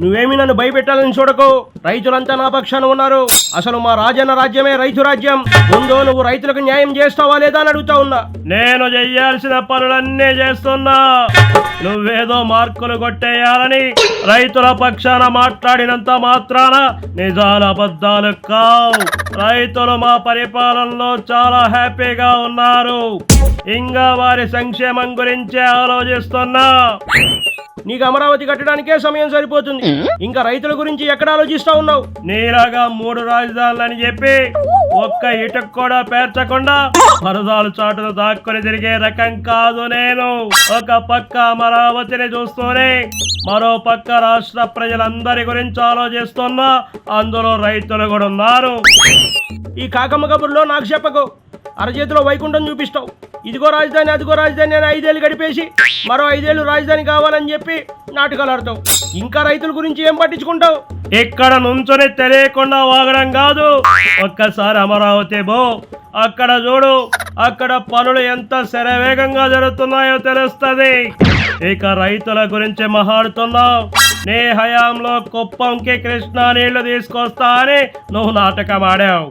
నువ్వేమి నన్ను భయపెట్టాలని చూడకు. రైతులంతా నా పక్షాన ఉన్నారు. అసలు మా రాజన్న రాజ్యమే రైతు రాజ్యం. ముందు నువ్వు రైతులకు న్యాయం చేస్తావా లేదా అని అడుగుతా ఉన్నా. నేను చెయ్యాల్సిన పనులన్నీ చేస్తున్నా. నువ్వేదో మార్కులు కొట్టేయాలని రైతుల పక్షాన మాట్లాడినంత మాత్రాన నిజాలు అబద్ధాలు కావు. రైతులు మా పరిపాలనలో చాలా హ్యాపీగా ఉన్నారు. ఇంకా వారి సంక్షేమం గురించే ఆలోచిస్తున్నా. నీకు అమరావతి కట్టడానికే సమయం సరిపోతుంది. ఇంకా రైతుల గురించి ఎక్కడ ఆలోచిస్తా ఉన్నావు? నీలాగా 3 రాజధానులని చెప్పి ఒక్క ఇటుకు కూడా పేర్చకుండా పరదాలు చాటును దాక్కుని తిరిగే రకం కాదు నేను. ఒక పక్క అమరావతిని చూస్తూనే మరో పక్క రాష్ట్ర ప్రజలందరి గురించి ఆలోచిస్తున్నా. అందులో రైతులు కూడా ఉన్నారు. ఈ కాకమ్మ కబుర్లో నాకు చెప్పకు. అరచేతిలో వైకుంఠం చూపిస్తావు. ఇదిగో రాజధాని అదిగో రాజధాని అని 5 ఏళ్ళు గడిపేసి మరో 5 ఏళ్ళు రాజధాని కావాలని చెప్పి నాటకాలు ఆడతావు. ఇంకా రైతుల గురించి ఏం పట్టించుకుంటావు? ఇక్కడ నుంచొని తెలియకుండా వాగడం కాదు. ఒక్కసారి అమరావతి బో, అక్కడ చూడు. అక్కడ పనులు ఎంత శరవేగంగా జరుగుతున్నాయో తెలుస్తుంది. ఇక రైతుల గురించి మాట్లాడుతున్నావు. నీ హయాంలో కుప్పంకి కృష్ణా నీళ్లు తీసుకొస్తా అని నువ్వు నాటకం ఆడావు.